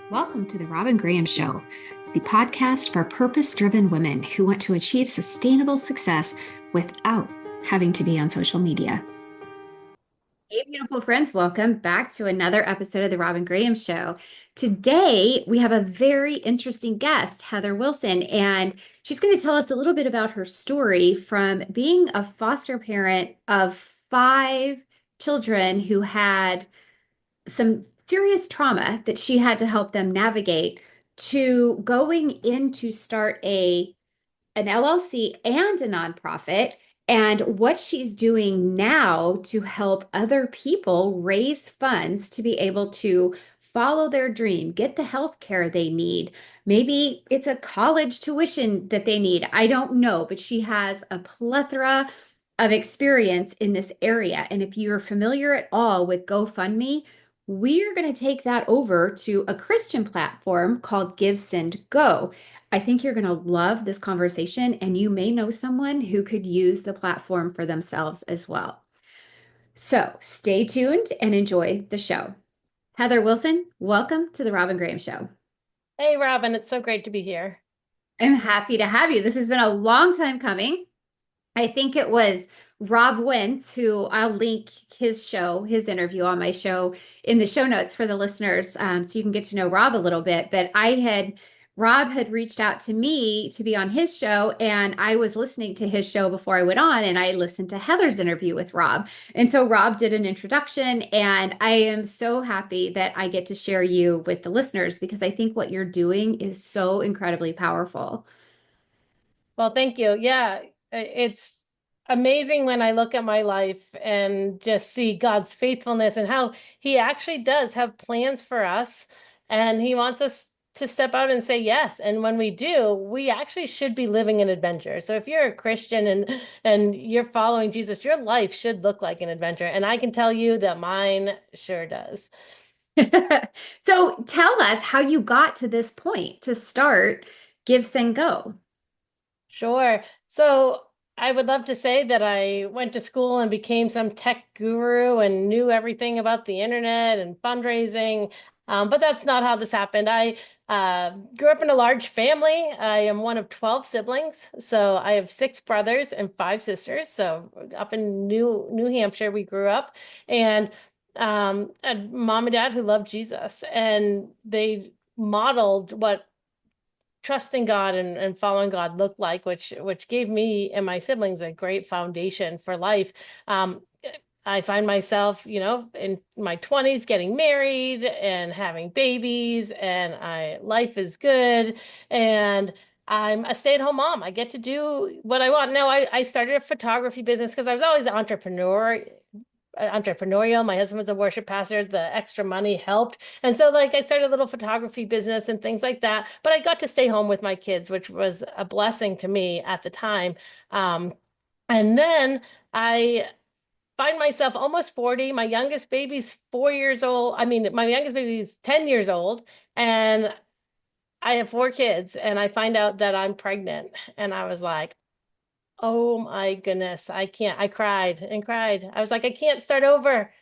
Welcome to the Robin Graham Show, the podcast for purpose-driven women who want to achieve sustainable success without having to be on social media. Hey, beautiful friends, welcome back to another episode of the Robin Graham Show. Today, we have a very interesting guest, Heather Wilson, and she's going to tell us a little bit about her story from being a foster parent of five children who had some serious trauma that she had to help them navigate to going in to start an LLC and a nonprofit, and what she's doing now to help other people raise funds to be able to follow their dream, get the health care they need. Maybe it's a college tuition that they need. I don't know, but she has a plethora of experience in this area. And if you're familiar at all with GoFundMe, we're going to take that over to a Christian platform called GiveSendGo. I think you're going to love this conversation, and you may know someone who could use the platform for themselves as well. So stay tuned and enjoy the show. Heather Wilson, welcome to the Robin Graham Show. Hey, Robin, it's so great to be here. I'm happy to have you. This has been a long time coming. I think it was Rob Wentz, who I'll link his show, his interview on my show in the show notes for the listeners, so you can get to know Rob a little bit. But Rob had reached out to me to be on his show, and I was listening to his show before I went on, and I listened to Heather's interview with Rob. And so Rob did an introduction, and I am so happy that I get to share you with the listeners because I think what you're doing is so incredibly powerful. Well, thank you. Yeah, it's amazing when I look at my life and just see God's faithfulness and how He actually does have plans for us, and He wants us to step out and say yes. And when we do, we actually should be living an adventure. So if you're a Christian and you're following Jesus, your life should look like an adventure. And I can tell you that mine sure does. So tell us how you got to this point to start Give, Send, Go. Sure. So I would love to say that I went to school and became some tech guru and knew everything about the internet and fundraising. But that's not how this happened. I grew up in a large family. I am one of 12 siblings. So I have six brothers and five sisters. So up in New Hampshire, we grew up and had mom and dad who loved Jesus, and they modeled what trusting God and following God looked like, which gave me and my siblings a great foundation for life. I find myself, in my 20s getting married and having babies, and life is good. And I'm a stay-at-home mom. I get to do what I want. Now, I started a photography business because I was always an entrepreneurial. My husband was a worship pastor. The extra money helped. And so like I started a little photography business and things like that. But I got to stay home with my kids, which was a blessing to me at the time. Um, and then I find myself almost 40. My youngest baby's 4 years old. I mean, my youngest baby's 10 years old. And I have four kids. And I find out that I'm pregnant. And I was like, oh my goodness, I can't. I cried and cried. I was like, I can't start over.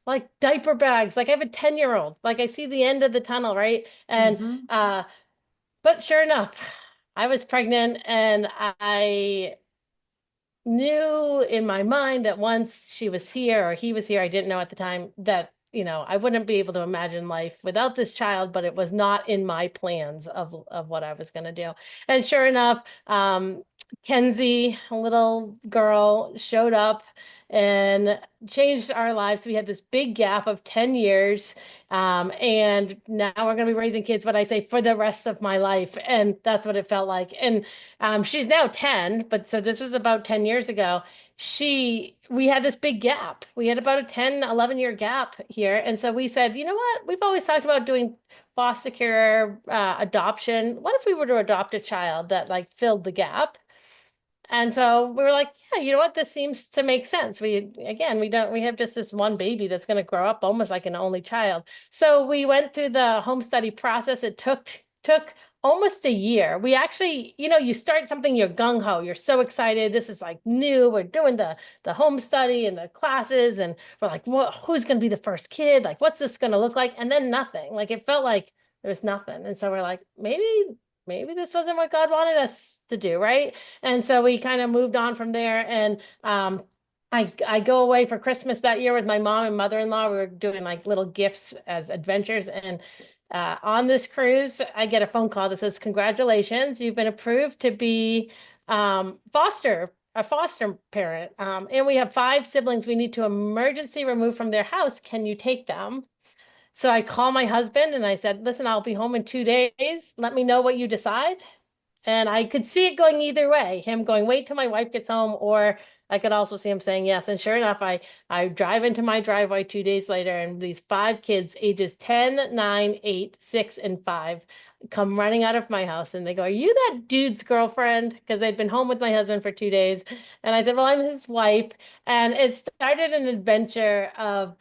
Like diaper bags. Like I have a 10-year-old. Like I see the end of the tunnel, right? And Mhm. but sure enough, I was pregnant and I knew in my mind that once she was here or he was here, I didn't know at the time that, I wouldn't be able to imagine life without this child, but it was not in my plans of what I was going to do. And sure enough, Kenzie, a little girl, showed up and changed our lives. We had this big gap of 10 years. And now we're going to be raising kids, but I say for the rest of my life. And that's what it felt like. And she's now 10, but so this was about 10 years ago. We had this big gap. We had about a 10, 11-year gap here. And so we said, you know what? We've always talked about doing foster care, adoption. What if we were to adopt a child that like filled the gap? And so we were like, yeah, you know what? This seems to make sense. We have just this one baby that's going to grow up almost like an only child. So we went through the home study process. It took almost a year. We actually, you start something, you're gung ho, you're so excited. This is like new. We're doing the home study and the classes, and we're like, who's going to be the first kid? Like, what's this going to look like? And then nothing. Like it felt like There was nothing. And so we're like, maybe this wasn't what God wanted us to do, right? And so we kind of moved on from there. And I go away for Christmas that year with my mom and mother-in-law. We were doing like little gifts as adventures. And on this cruise, I get a phone call that says, "Congratulations, you've been approved to be a foster parent. And we have 5 siblings we need to emergency remove from their house. Can you take them?" So I call my husband and I said, "Listen, I'll be home in 2 days. Let me know what you decide." And I could see it going either way, him going, "Wait till my wife gets home," or I could also see him saying yes. And sure enough, I drive into my driveway 2 days later, and these 5 kids, ages 10, 9, 8, 6, and 5, come running out of my house. And they go, "Are you that dude's girlfriend?" Because they'd been home with my husband for 2 days. And I said, "Well, I'm his wife." And it started an adventure of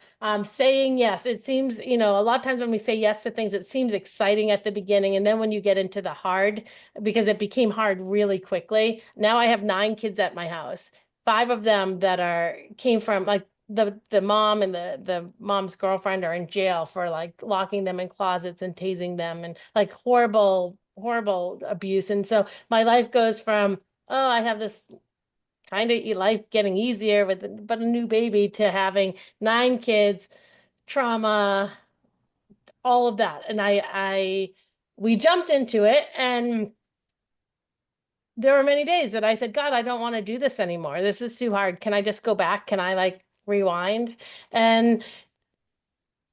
saying yes. It seems, a lot of times when we say yes to things, it seems exciting at the beginning. And then when you get into the hard, because it became hard really quickly. Now I have 9 kids at my house. 5 of them that came from like the mom and the mom's girlfriend are in jail for like locking them in closets and tasing them and like horrible abuse. And so my life goes from, oh, I have this kind of life getting easier with but a new baby, to having 9 kids, trauma, all of that. And we jumped into it, and there were many days that I said, "God, I don't want to do this anymore. This is too hard. Can I just go back? Can I like rewind?" And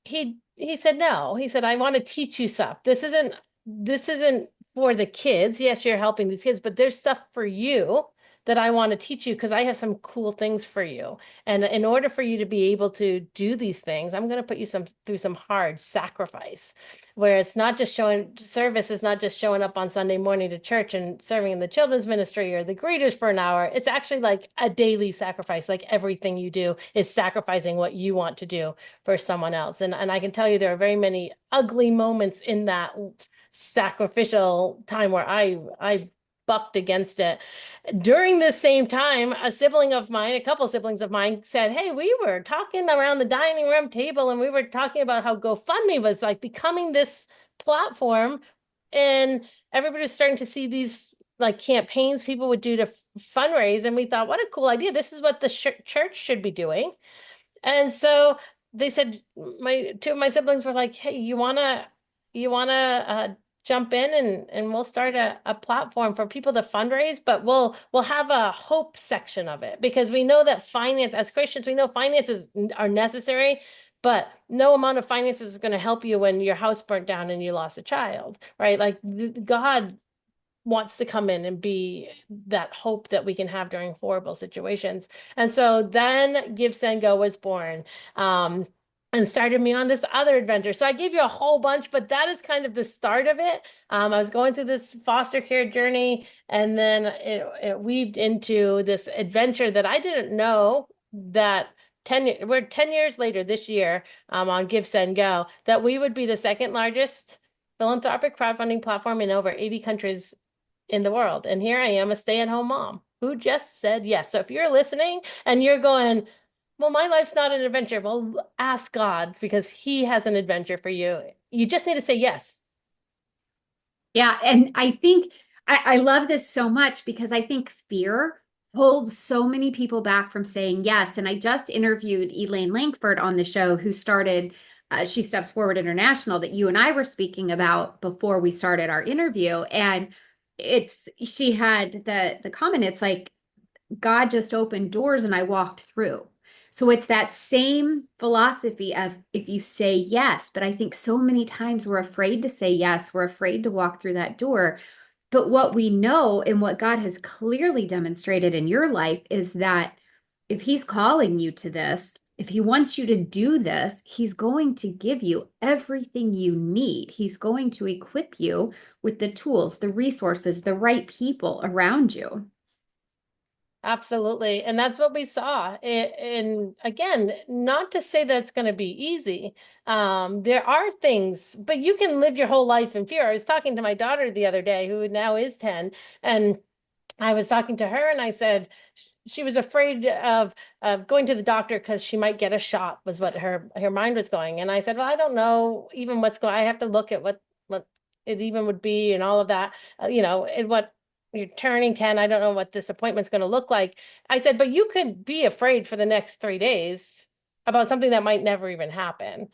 he said no. He said, "I want to teach you stuff. This isn't for the kids. Yes, you're helping these kids, but there's stuff for you that I want to teach you because I have some cool things for you. And in order for you to be able to do these things, I'm going to put you through some hard sacrifice, where it's not just showing service is not just showing up on Sunday morning to church and serving in the children's ministry or the greeters for an hour. It's actually like a daily sacrifice. Like everything you do is sacrificing what you want to do for someone else." And I can tell you there are very many ugly moments in that sacrificial time where I bucked against it. During this same time, a couple siblings of mine said, "Hey, we were talking around the dining room table and we were talking about how GoFundMe was like becoming this platform, and everybody was starting to see these like campaigns people would do to fundraise, and we thought, what a cool idea. This is what the church should be doing." And so they said, my 2 of my siblings were like, "Hey, you wanna jump in and we'll start a platform for people to fundraise, but we'll have a hope section of it, because we know that finance, as Christians, we know finances are necessary, but no amount of finances is going to help you when your house burnt down and you lost a child, right? Like God wants to come in and be that hope that we can have during horrible situations. And so then GiveSendGo was born. And started me on this other adventure. So I gave you a whole bunch, but that is kind of the start of it. I was going through this foster care journey, and then it weaved into this adventure that I didn't know that we're 10 years later this year, on GiveSendGo, that we would be the second largest philanthropic crowdfunding platform in over 80 countries in the world. And here I am, a stay-at-home mom who just said yes. So if you're listening and you're going, "Well, my life's not an adventure," well, ask God, because he has an adventure for you. You just need to say yes. Yeah. And I think I love this so much because I think fear holds so many people back from saying yes. And I just interviewed Elaine Langford on the show, who started She Steps Forward International, that you and I were speaking about before we started our interview. And she had the comment, it's like, God just opened doors and I walked through. So it's that same philosophy of, if you say yes, but I think so many times we're afraid to say yes, we're afraid to walk through that door. But what we know, and what God has clearly demonstrated in your life, is that if he's calling you to this, if he wants you to do this, he's going to give you everything you need. He's going to equip you with the tools, the resources, the right people around you. Absolutely. And that's what we saw. And again, not to say that it's going to be easy. There are things, but you can live your whole life in fear. I was talking to my daughter the other day, who now is 10, and I was talking to her and I said, she was afraid of going to the doctor because she might get a shot, was what her mind was going. And I said, "Well, I don't know even what's going. I have to look at what it even would be and all of that, you know, and what you're turning 10, I don't know what this appointment's going to look like. I said, but you could be afraid for the next 3 days about something that might never even happen.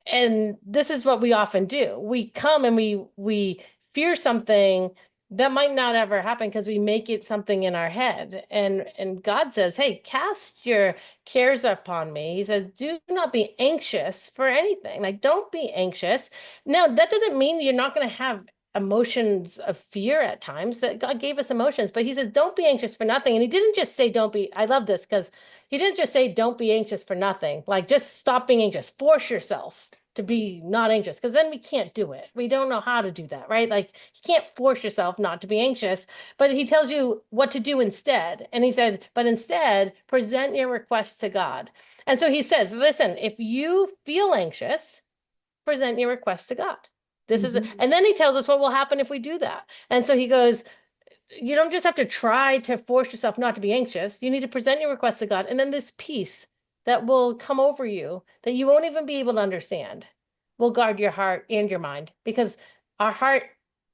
And this is what we often do. We come and we fear something that might not ever happen because we make it something in our head. And God says, "Hey, cast your cares upon me." He says, "Do not be anxious for anything." Like, don't be anxious. Now, that doesn't mean you're not going to have emotions of fear at times. That God gave us emotions, but he says, "Don't be anxious for nothing." And he didn't just say, "Don't be." I love this because he didn't just say, "Don't be anxious for nothing." Like, just stop being anxious. Force yourself to be not anxious, because then we can't do it. We don't know how to do that, right? Like, you can't force yourself not to be anxious, but he tells you what to do instead. And he said, but instead, present your requests to God. And so he says, listen, if you feel anxious, present your requests to God. This is, Mhm. and then he tells us what will happen if we do that. And so he goes, you don't just have to try to force yourself not to be anxious. You need to present your request to God. And then this peace that will come over you that you won't even be able to understand will guard your heart and your mind. Because our heart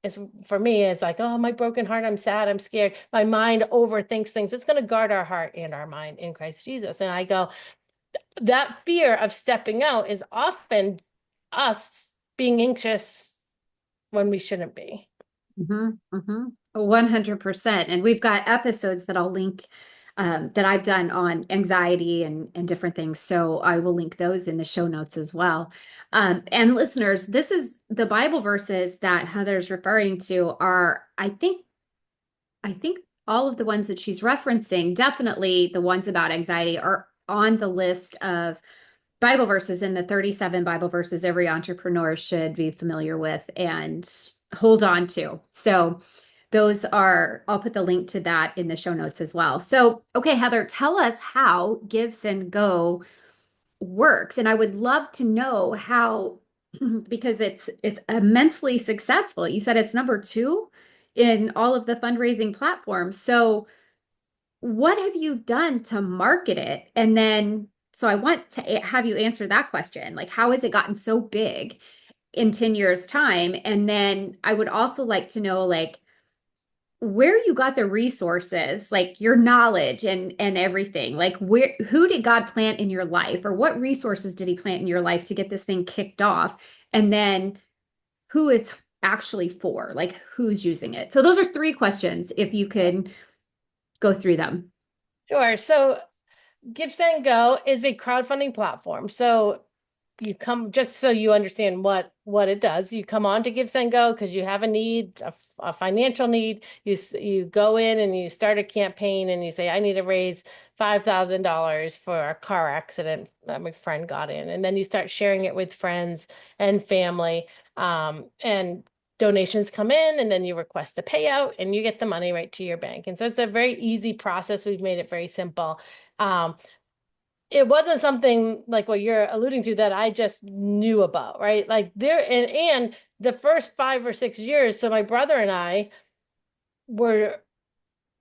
is, for me, is like, oh, my broken heart, I'm sad, I'm scared. My mind overthinks things. It's going to guard our heart and our mind in Christ Jesus. And I go, that fear of stepping out is often us being anxious when we shouldn't be. Mm-hmm, mm-hmm. 100%. And we've got episodes that I'll link that I've done on anxiety and different things. So I will link those in the show notes as well. And listeners, this is the Bible verses that Heather's referring to are, I think all of the ones that she's referencing, definitely the ones about anxiety are on the list of Bible verses in the 37 Bible verses every entrepreneur should be familiar with and hold on to. So those are, I'll put the link to that in the show notes as well. So, okay, Heather, tell us how GiveSendGo works. And I would love to know how, because it's immensely successful. You said it's number two in all of the fundraising platforms. So what have you done to market it? And then, so I want to have you answer that question. Like, how has it gotten so big in 10 years' time? And then I would also like to know, like, where you got the resources, like your knowledge and everything. Like, where, who did God plant in your life, or what resources did he plant in your life to get this thing kicked off? And then who it's actually for, like who's using it? So those are three questions if you could go through them. Sure. So GiveSendGo is a crowdfunding platform. So you come, just so you understand what it does. You come on to GiveSendGo because you have a need, a financial need. You go in and you start a campaign and you say, I need to raise $5,000 for a car accident that my friend got in, and then you start sharing it with friends and family. And donations come in, and then you request a payout, and you get the money right to your bank. And so it's a very easy process. We've made it very simple. Um, it wasn't something like what you're alluding to that I just knew about, right? Like there, and the first 5 or 6 years, so my brother and I were,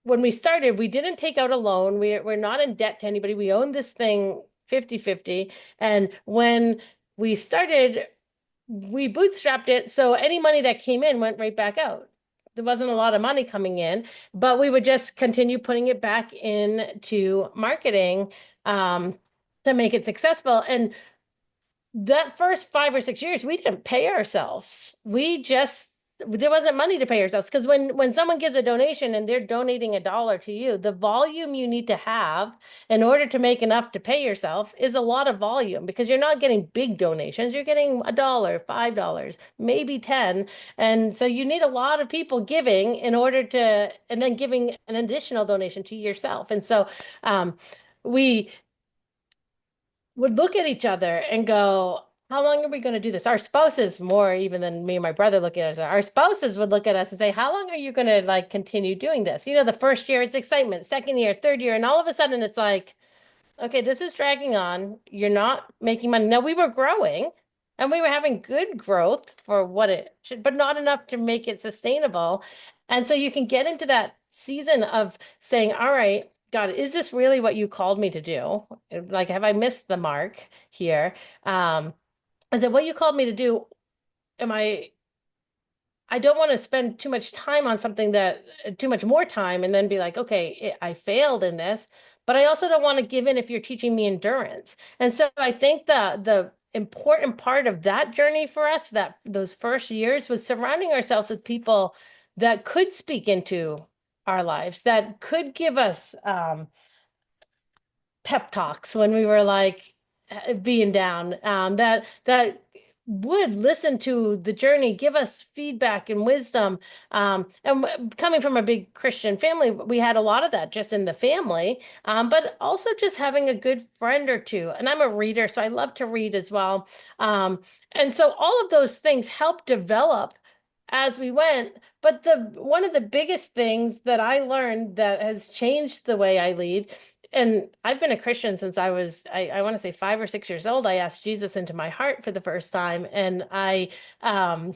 when we started, we didn't take out a loan. We're not in debt to anybody. We owned this thing 50-50. And when we started, we bootstrapped it. So any money that came in went right back out. There wasn't a lot of money coming in, but we would just continue putting it back into marketing to make it successful. And that first 5 or 6 years, we didn't pay ourselves. We just, there wasn't money to pay ourselves, because when someone gives a donation and they're donating $1 to you, the volume you need to have in order to make enough to pay yourself is a lot of volume, because you're not getting big donations. You're getting $1, $5, maybe 10. And so you need a lot of people giving in order to, and then giving an additional donation to yourself. And so we would look at each other and go, how long are we going to do this? Our spouses, more even than me and my brother looking at us, our spouses would look at us and say, how long are you going to like continue doing this? You know, the first year it's excitement, second year, third year, and all of a sudden it's like, okay, this is dragging on. You're not making money. Now we were growing and we were having good growth for what it should, but not enough to make it sustainable. And so you can get into that season of saying, all right, God, is this really what you called me to do? Like, have I missed the mark here? Is it what you called me to do? Am I I don't want to spend too much time on something that too much more time and then be like, okay, I failed in this, but I also don't want to give in if you're teaching me endurance. And so I think the important part of that journey for us, that those first years, was surrounding ourselves with people that could speak into our lives, that could give us pep talks when we were like being down, that would listen to the journey, give us feedback and wisdom. Coming from a big Christian family, we had a lot of that just in the family, but also just having a good friend or two. And I'm a reader, so I love to read as well. And so all of those things helped develop as we went. But the one of the biggest things that I learned that has changed the way I lead, and I've been a Christian since I want to say 5 or 6 years old. I asked Jesus into my heart for the first time, and I um,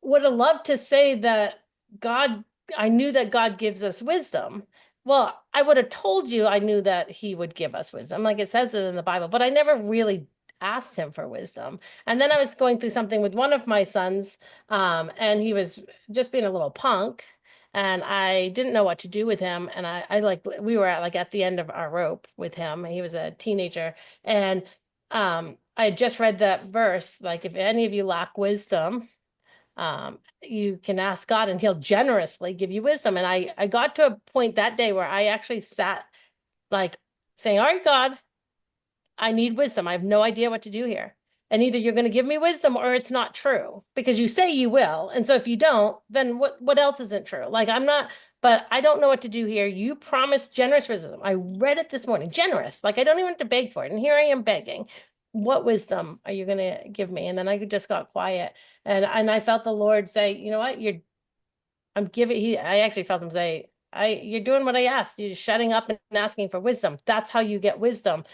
would have loved to say that God, I knew that God gives us wisdom. Well, I would have told you I knew that He would give us wisdom, like it says it in the Bible, but I never really asked Him for wisdom. And then I was going through something with one of my sons, and he was just being a little punk. And I didn't know what to do with him. And I like, we were at the end of our rope with him. He was a teenager. And I had just read that verse, like, if any of you lack wisdom, you can ask God and He'll generously give you wisdom. And I got to a point that day where I actually sat like saying, all right, God, I need wisdom. I have no idea what to do here. And either you're going to give me wisdom or it's not true because you say you will. And so if you don't, then what else isn't true? Like I'm not, but I don't know what to do here. You promised generous wisdom. I read it this morning. Generous. Like I don't even have to beg for it. And here I am begging. What wisdom are you going to give me? And then I just got quiet and I felt the Lord say, you know what? I'm giving I actually felt him say, you're doing what I asked. You're shutting up and asking for wisdom. That's how you get wisdom.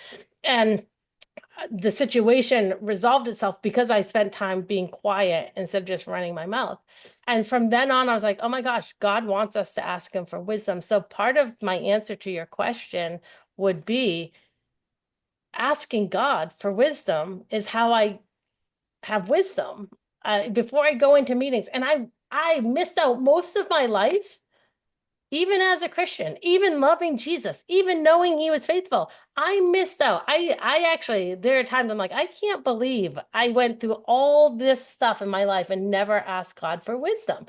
And the situation resolved itself because I spent time being quiet instead of just running my mouth. And from then on, I was like, oh my gosh, God wants us to ask Him for wisdom. So part of my answer to your question would be asking God for wisdom is how I have wisdom before I go into meetings. And I missed out most of my life even as a Christian, even loving Jesus, even knowing He was faithful, I missed out. I actually, there are times I'm like, I can't believe I went through all this stuff in my life and never asked God for wisdom.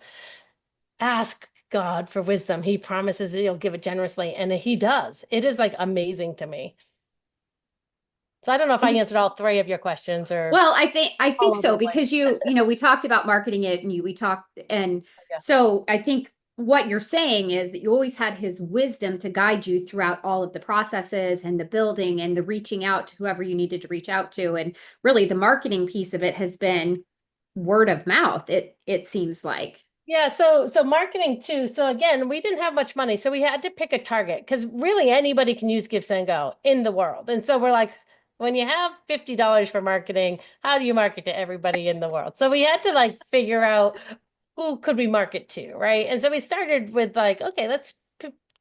Ask God for wisdom. He promises that He'll give it generously, and He does. It is like amazing to me. So I don't know if I answered all three of your questions or Well, I think all of so them. Like, because we talked about marketing it and we talked and yeah. so I think what you're saying is that you always had his wisdom to guide you throughout all of the processes and the building and the reaching out to whoever you needed to reach out to. And really the marketing piece of it has been word of mouth, it seems like. Yeah, so marketing too. So again, we didn't have much money, so we had to pick a target because really anybody can use GiveSendGo in the world. And so we're like, when you have $50 for marketing, how do you market to everybody in the world? So we had to like figure out who could we market to, right? And so we started with like, okay, let's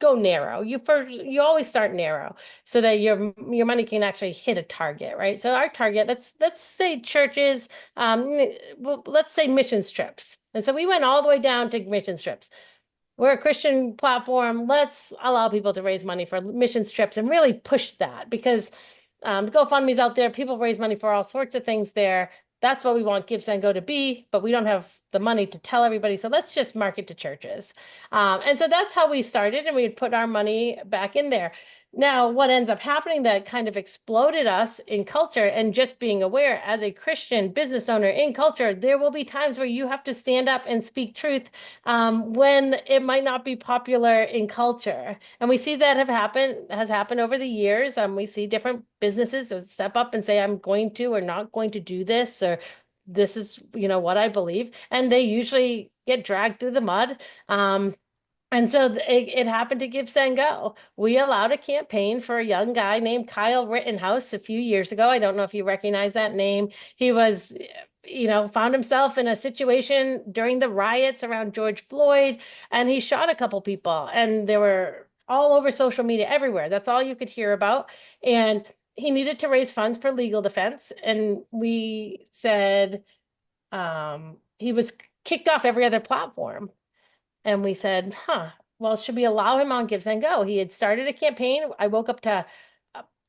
go narrow. You always start narrow so that your money can actually hit a target, right? So our target, let's say churches, well, let's say missions trips. And so we went all the way down to missions trips. We're a Christian platform. Let's allow people to raise money for missions trips and really push that because GoFundMe's out there. People raise money for all sorts of things there. That's what we want GiveSendGo to be, but we don't have the money to tell everybody. So let's just market to churches. And so that's how we started, and we would put our money back in there. Now, what ends up happening that kind of exploded us in culture and just being aware as a Christian business owner in culture, there will be times where you have to stand up and speak truth when it might not be popular in culture. And we see that has happened over the years. We see different businesses that step up and say, I'm going to or not going to do this, or this is, what I believe. And they usually get dragged through the mud. And so it happened to GiveSendGo. We allowed a campaign for a young guy named Kyle Rittenhouse a few years ago. I don't know if you recognize that name. He was, found himself in a situation during the riots around George Floyd, and he shot a couple people, and they were all over social media everywhere. That's all you could hear about. And he needed to raise funds for legal defense. And we said, he was kicked off every other platform. And we said, well, should we allow him on GiveSendGo? He had started a campaign. I woke up to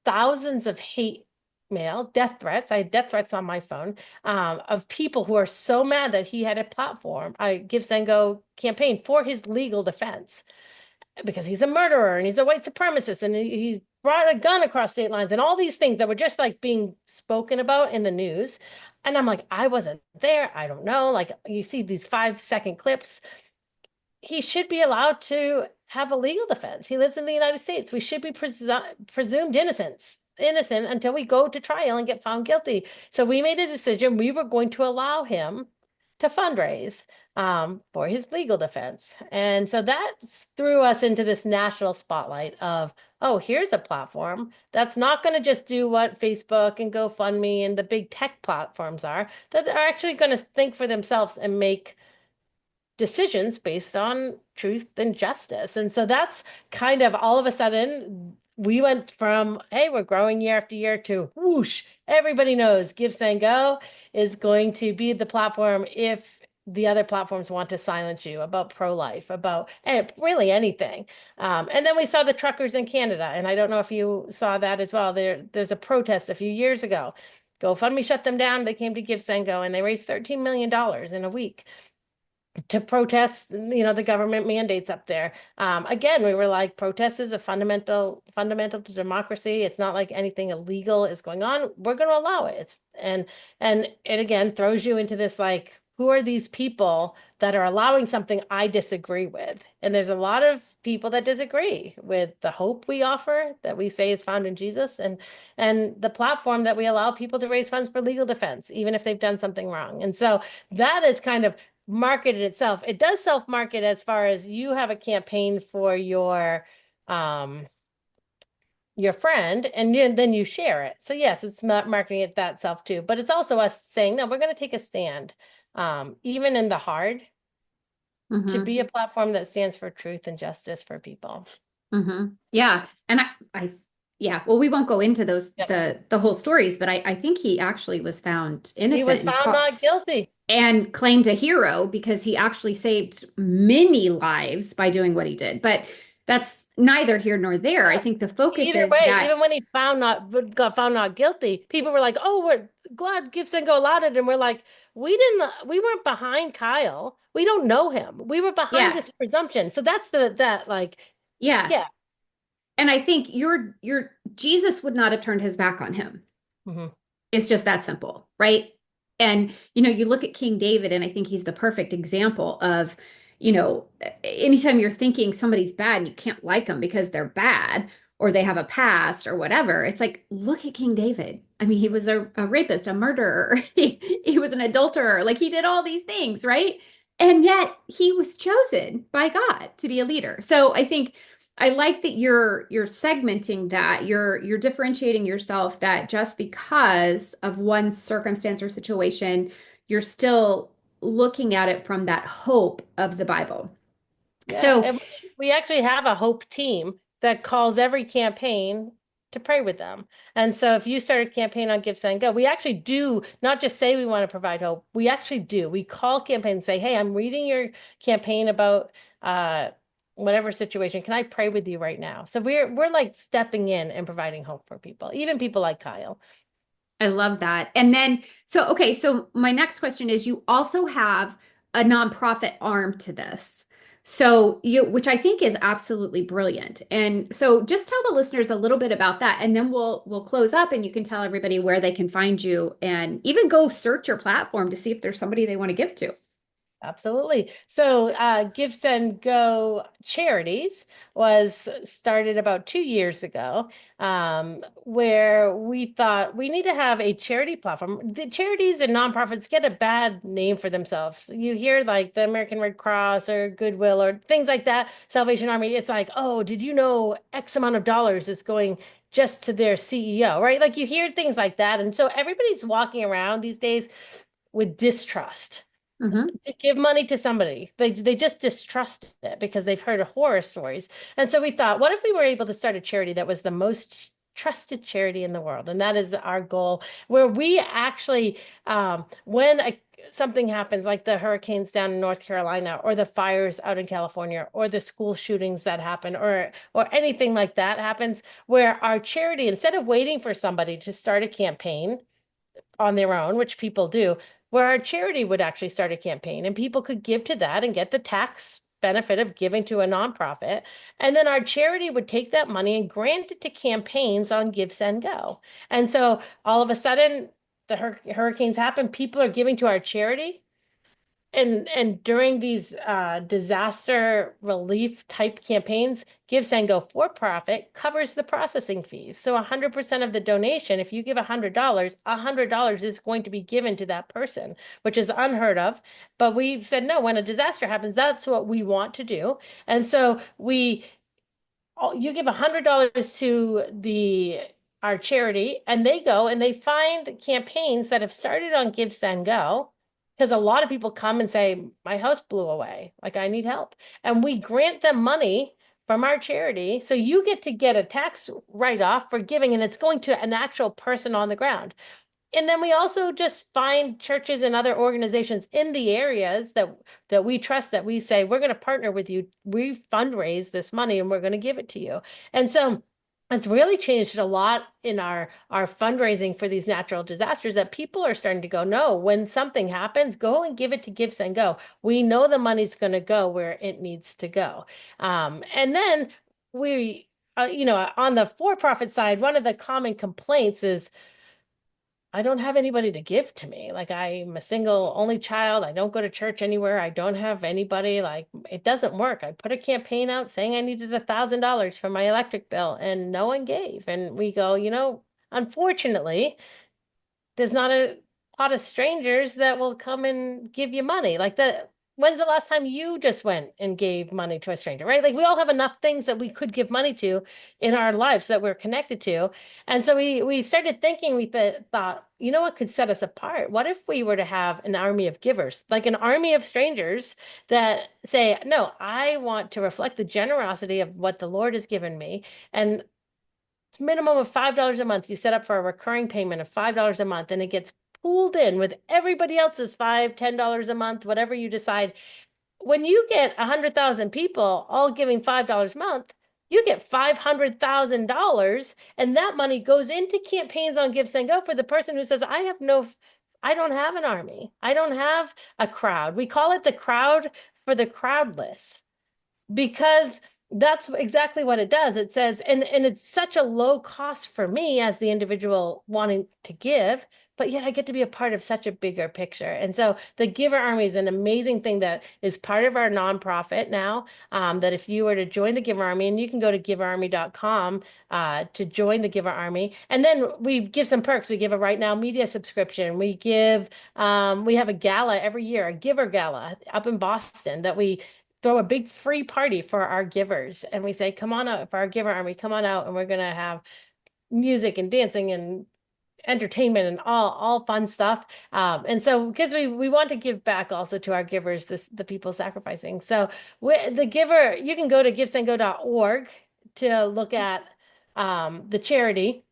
thousands of hate mail, death threats. I had death threats on my phone of people who are so mad that he had a platform, a GiveSendGo campaign for his legal defense because he's a murderer and he's a white supremacist and he brought a gun across state lines and all these things that were just like being spoken about in the news. And I'm like, I wasn't there. I don't know. Like you see these 5-second clips. He should be allowed to have a legal defense. He lives in the United States. We should be presumed innocent until we go to trial and get found guilty. So we made a decision. We were going to allow him to fundraise for his legal defense. And so that threw us into this national spotlight of, oh, here's a platform that's not going to just do what Facebook and GoFundMe and the big tech platforms are, that are actually going to think for themselves and make decisions based on truth and justice. And so that's kind of all of a sudden we went from, hey, we're growing year after year to whoosh, everybody knows GiveSendGo is going to be the platform if the other platforms want to silence you about pro-life, about really anything. And then we saw the truckers in Canada, and I don't know if you saw that as well. There's a protest a few years ago. GoFundMe shut them down. They came to GiveSendGo and they raised $13 million in a week to protest, the government mandates up there. Again, we were like, protest is a fundamental to democracy. It's not like anything illegal is going on. We're going to allow it. And it again throws you into this like, who are these people that are allowing something I disagree with? And there's a lot of people that disagree with the hope we offer that we say is found in Jesus and the platform that we allow people to raise funds for legal defense, even if they've done something wrong. And so that is kind of marketed itself. It does self-market as far as you have a campaign for your friend and then you share it. So yes, it's marketing it that self too, but it's also us saying, no, we're going to take a stand, even in the hard, to be a platform that stands for truth and justice for people. Yeah. And yeah, well, we won't go into those, the whole stories, but I think he actually was found innocent. He was found not guilty. And claimed a hero because he actually saved many lives by doing what he did. But that's neither here nor there. I think the focus Either is way, that even when he got found not guilty, people were like, "Oh, we're glad GiveSendGo allowed it," and we're like, we weren't behind Kyle. We don't know him. We were behind this presumption. So that's yeah. And I think your Jesus would not have turned his back on him. It's just that simple, right? And, you look at King David, and I think he's the perfect example of, anytime you're thinking somebody's bad and you can't like them because they're bad or they have a past or whatever, it's like, look at King David. I mean, he was a rapist, a murderer. He was an adulterer. Like he did all these things, right? And yet he was chosen by God to be a leader. So I think I like that you're segmenting that, you're differentiating yourself, that just because of one circumstance or situation, you're still looking at it from that hope of the Bible. Yeah. So and we actually have a hope team that calls every campaign to pray with them. And so if you start a campaign on GiveSendGo, we actually do not just say we want to provide hope. We actually do. We call campaigns and say, hey, I'm reading your campaign about whatever situation. Can I pray with you right now? So we're like stepping in and providing hope for people, even people like Kyle. I love that. And then, so my next question is, you also have a nonprofit arm to this. So which I think is absolutely brilliant. And so just tell the listeners a little bit about that, and then we'll close up and you can tell everybody where they can find you and even go search your platform to see if there's somebody they want to give to. Absolutely. So GiveSendGo Charities was started about 2 years ago, where we thought we need to have a charity platform. The charities and nonprofits get a bad name for themselves. You hear like the American Red Cross or Goodwill or things like that, Salvation Army. It's like, oh, did you know X amount of dollars is going just to their CEO, right? Like you hear things like that. And so everybody's walking around these days with distrust. To give money to somebody. They just distrust it because they've heard horror stories. And so we thought, what if we were able to start a charity that was the most trusted charity in the world. And that is our goal, where we actually, when something happens like the hurricanes down in North Carolina or the fires out in California or the school shootings that happen or anything like that happens, where our charity, instead of waiting for somebody to start a campaign on their own, which people do, where our charity would actually start a campaign and people could give to that and get the tax benefit of giving to a nonprofit. And then our charity would take that money and grant it to campaigns on GiveSendGo. And so all of a sudden, the hurricanes happen, people are giving to our charity, and during these disaster relief type campaigns, GiveSendGo for profit covers the processing fees. So 100% of the donation, if you give $100 is going to be given to that person, which is unheard of. But we said, no, when a disaster happens, that's what we want to do. And so you give $100 to our charity, and they go and they find campaigns that have started on GiveSendGo, because a lot of people come and say, my house blew away, like I need help. And we grant them money from our charity. So you get to get a tax write-off for giving, and it's going to an actual person on the ground. And then we also just find churches and other organizations in the areas that we trust, that we say, we're going to partner with you. We fundraise this money and we're going to give it to you. And so it's really changed a lot in our fundraising for these natural disasters, that people are starting to go, no, when something happens, go and give it to GiveSendGo. We know the money's going to go where it needs to go. And then we, on the for-profit side, one of the common complaints is, I don't have anybody to give to me. Like, I'm a single only child. I don't go to church anywhere. I don't have anybody. Like, it doesn't work. I put a campaign out saying I needed $1,000 for my electric bill and no one gave. And we go, unfortunately, there's not a pot of strangers that will come and give you money. When's the last time you just went and gave money to a stranger, right? Like, we all have enough things that we could give money to in our lives that we're connected to. And so we started thinking, thought, what could set us apart? What if we were to have an army of givers, like an army of strangers that say, no, I want to reflect the generosity of what the Lord has given me. And it's minimum of $5 a month. You set up for a recurring payment of $5 a month, and it gets pooled in with everybody else's $5, $10 a month, whatever you decide. When you get 100,000 people all giving $5 a month, you get $500,000, and that money goes into campaigns on GiveSendGo for the person who says, I don't have an army. I don't have a crowd. We call it the crowd for the crowdless, because that's exactly what it does. It says, and it's such a low cost for me as the individual wanting to give, but yet I get to be a part of such a bigger picture. And so the Giver Army is an amazing thing that is part of our nonprofit now, that if you were to join the Giver Army, and you can go to givearmy.com to join the Giver Army. And then we give some perks. We give a Right Now Media subscription. We have a gala every year, a Giver Gala up in Boston, that we throw a big free party for our givers. And we say, come on out, for our Giver Army, come on out, and we're going to have music and dancing and entertainment and all fun stuff. And so, because we want to give back also to our givers, the people sacrificing. So the giver, you can go to givesendgo.org to look at the charity.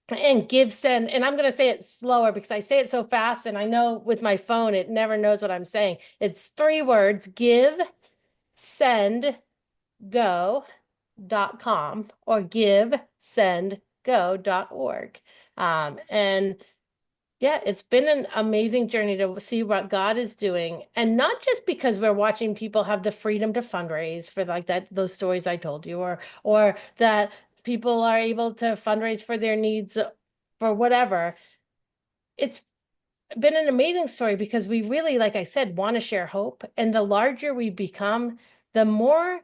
And GiveSend, and I'm going to say it slower because I say it so fast, and I know with my phone it never knows what I'm saying. It's 3 words: GiveSendGo.com or GiveSendGo.org. And yeah, it's been an amazing journey to see what God is doing. And not just because we're watching people have the freedom to fundraise for those stories I told you, or that people are able to fundraise for their needs for whatever. It's been an amazing story because we really, like I said, want to share hope. And the larger we become, the more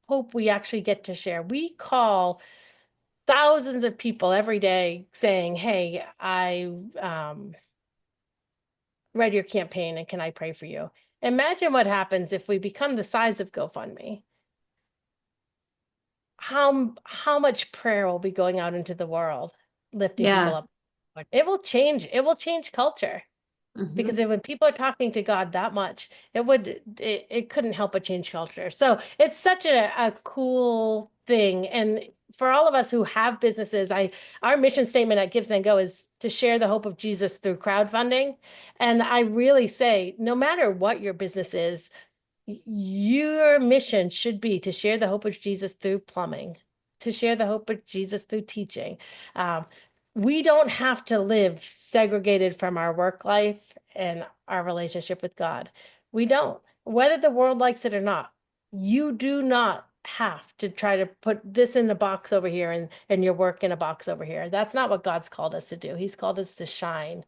hope we actually get to share. We call thousands of people every day saying, hey, I read your campaign and can I pray for you? Imagine what happens if we become the size of GoFundMe. How much prayer will be going out into the world, lifting people up. It will change culture. Because when people are talking to God that much, it couldn't help but change culture. So it's such a cool thing. And for all of us who have businesses, our mission statement at GiveSendGo is to share the hope of Jesus through crowdfunding. And I really say, no matter what your business is, your mission should be to share the hope of Jesus through plumbing, to share the hope of Jesus through teaching. Um, we don't have to live segregated from our work life and our relationship with God. We don't, whether the world likes it or not. You do not have to try to put this in a box over here and your work in a box over here. That's not what God's called us to do. He's called us to shine.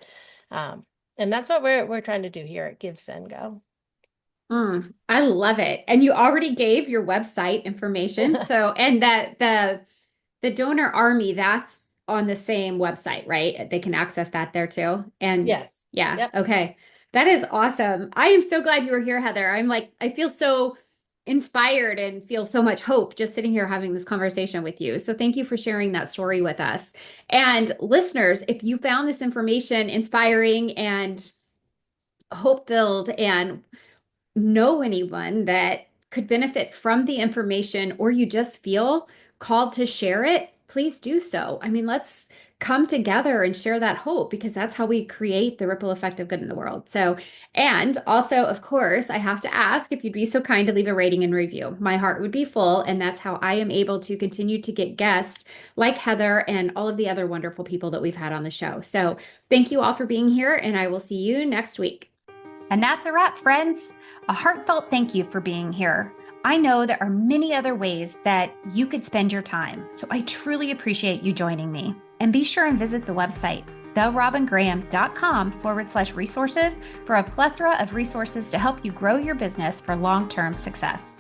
Um, and that's what we're trying to do here at GiveSendGo. I love it. And you already gave your website information. So, and that the donor army, that's on the same website, right? They can access that there too. And Yes. yeah, Yep. okay. That is awesome. I am so glad you were here, Heather. I feel so inspired and feel so much hope just sitting here having this conversation with you. So thank you for sharing that story with us. And listeners, if you found this information inspiring and hope-filled and know anyone that could benefit from the information, or you just feel called to share it, please do so. I mean, let's come together and share that hope, because that's how we create the ripple effect of good in the world. So, and also, of course, I have to ask if you'd be so kind to leave a rating and review. My heart would be full, and that's how I am able to continue to get guests like Heather and all of the other wonderful people that we've had on the show. So thank you all for being here, and I will see you next week. And that's a wrap, friends. A heartfelt thank you for being here. I know there are many other ways that you could spend your time, so I truly appreciate you joining me. And be sure and visit the website, therobingraham.com/resources for a plethora of resources to help you grow your business for long-term success.